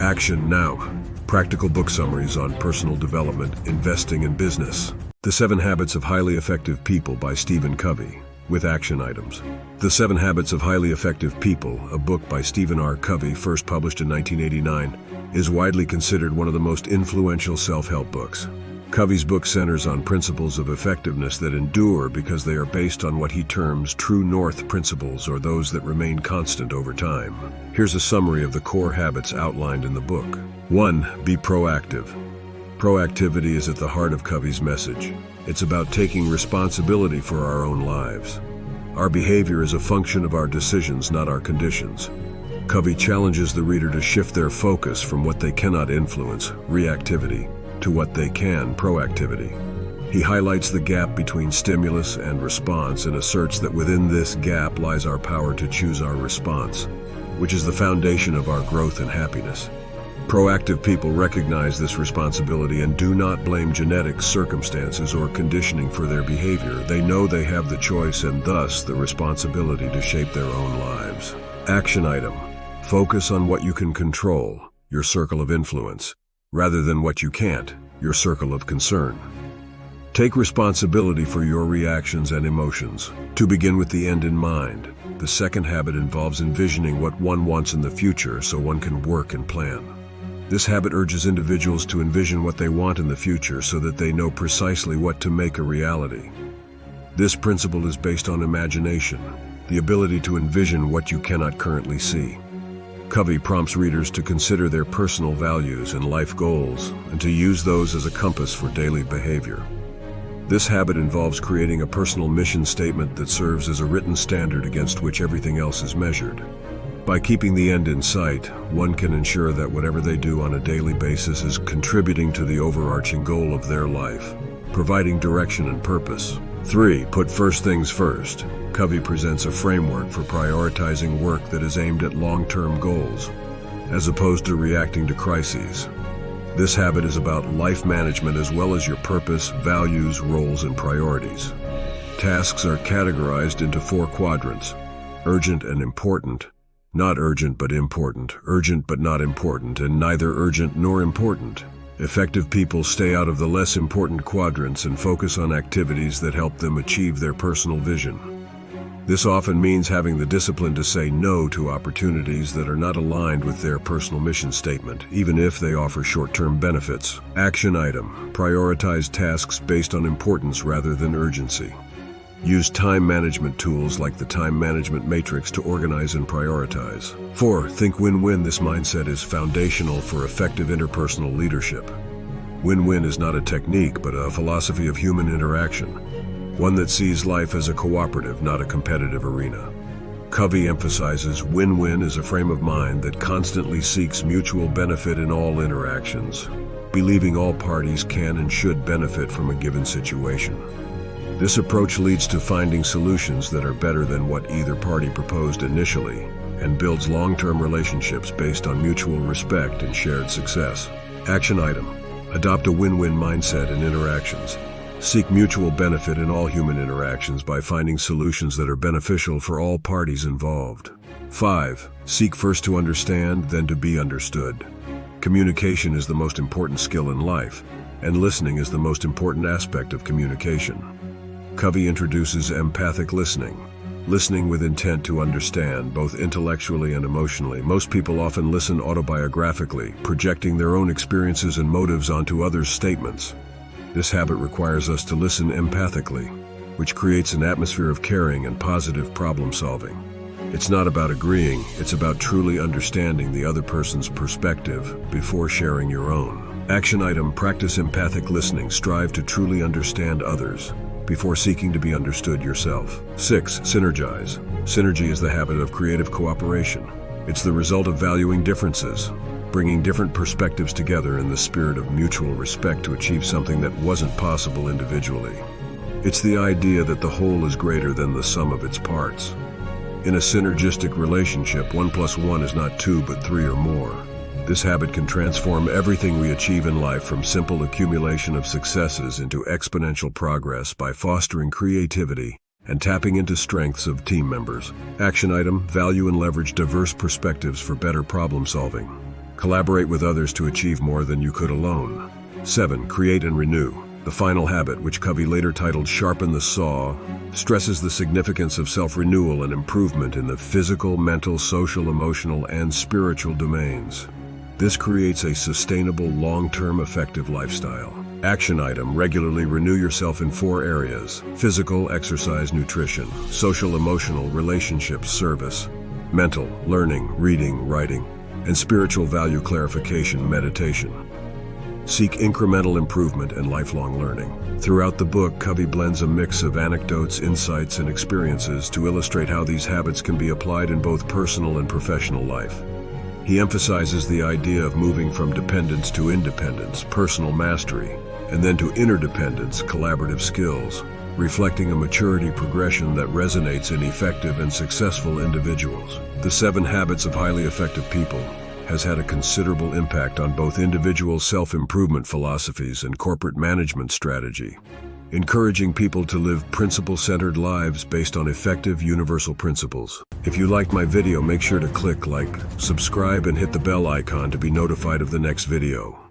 Action Now. Practical book summaries on personal development, investing, and business. The 7 Habits of Highly Effective People by Stephen Covey, with action items. The 7 Habits of Highly Effective People, a book by Stephen R Covey, first published in 1989, is widely considered one of the most influential self-help books. Covey's book centers on principles of effectiveness that endure because they are based on what he terms true north principles, or those that remain constant over time. Here's a summary of the core habits outlined in the book. 1. Be proactive. Proactivity is at the heart of Covey's message. It's about taking responsibility for our own lives. Our behavior is a function of our decisions, not our conditions. Covey challenges the reader to shift their focus from what they cannot influence, reactivity, to what they can, proactivity. He highlights the gap between stimulus and response and asserts that within this gap lies our power to choose our response, which is the foundation of our growth and happiness. Proactive people recognize this responsibility and do not blame genetics, circumstances, or conditioning for their behavior. They know they have the choice and thus the responsibility to shape their own lives. Action item. Focus on what you can control, your circle of influence, rather than what you can't, your circle of concern. Take responsibility for your reactions and emotions. To begin with the end in mind, the second habit involves envisioning what one wants in the future so one can work and plan. This habit urges individuals to envision what they want in the future so that they know precisely what to make a reality. This principle is based on imagination, the ability to envision what you cannot currently see. Covey prompts readers to consider their personal values and life goals and to use those as a compass for daily behavior. This habit involves creating a personal mission statement that serves as a written standard against which everything else is measured. By keeping the end in sight, one can ensure that whatever they do on a daily basis is contributing to the overarching goal of their life, providing direction and purpose. 3. Put first things first. Covey presents a framework for prioritizing work that is aimed at long-term goals, as opposed to reacting to crises. This habit is about life management as well as your purpose, values, roles, and priorities. Tasks are categorized into 4 quadrants: urgent and important, not urgent but important, urgent but not important, and neither urgent nor important. Effective people stay out of the less important quadrants and focus on activities that help them achieve their personal vision. This often means having the discipline to say no to opportunities that are not aligned with their personal mission statement, even if they offer short-term benefits. Action item. Prioritize tasks based on importance rather than urgency. Use time management tools like the time management matrix to organize and prioritize. 4. Think win-win. This mindset is foundational for effective interpersonal leadership. Win-win is not a technique, but a philosophy of human interaction, one that sees life as a cooperative, not a competitive arena. Covey emphasizes win-win as a frame of mind that constantly seeks mutual benefit in all interactions, believing all parties can and should benefit from a given situation. This approach leads to finding solutions that are better than what either party proposed initially, and builds long-term relationships based on mutual respect and shared success. Action item. Adopt a win-win mindset in interactions. Seek mutual benefit in all human interactions by finding solutions that are beneficial for all parties involved. 5. Seek first to understand, then to be understood. Communication is the most important skill in life, and listening is the most important aspect of communication. Covey introduces empathic listening, listening with intent to understand, both intellectually and emotionally. Most people often listen autobiographically, projecting their own experiences and motives onto others' statements. This habit requires us to listen empathically, which creates an atmosphere of caring and positive problem solving. It's not about agreeing, it's about truly understanding the other person's perspective before sharing your own. Action item. Practice empathic listening. Strive to truly understand others before seeking to be understood yourself. 6. Synergize. Synergy is the habit of creative cooperation. It's the result of valuing differences, bringing different perspectives together in the spirit of mutual respect to achieve something that wasn't possible individually. It's the idea that the whole is greater than the sum of its parts. In a synergistic relationship, 1 + 1 is not 2 but 3 or more. This habit can transform everything we achieve in life from simple accumulation of successes into exponential progress by fostering creativity and tapping into strengths of team members. Action item. Value and leverage diverse perspectives for better problem solving. Collaborate with others to achieve more than you could alone. 7. Create and renew. The final habit, which Covey later titled Sharpen the Saw, stresses the significance of self-renewal and improvement in the physical, mental, social, emotional, and spiritual domains. This creates a sustainable, long-term, effective lifestyle. Action item: regularly renew yourself in 4 areas: physical, exercise, nutrition; social, emotional, relationships, service; mental, learning, reading, writing; and spiritual, value clarification, meditation. Seek incremental improvement and lifelong learning. Throughout the book, Covey blends a mix of anecdotes, insights, and experiences to illustrate how these habits can be applied in both personal and professional life. He emphasizes the idea of moving from dependence to independence, personal mastery, and then to interdependence, collaborative skills, reflecting a maturity progression that resonates in effective and successful individuals. The 7 Habits of Highly Effective People has had a considerable impact on both individual self-improvement philosophies and corporate management strategy, encouraging people to live principle-centered lives based on effective universal principles. If you liked my video, make sure to click like, subscribe, and hit the bell icon to be notified of the next video.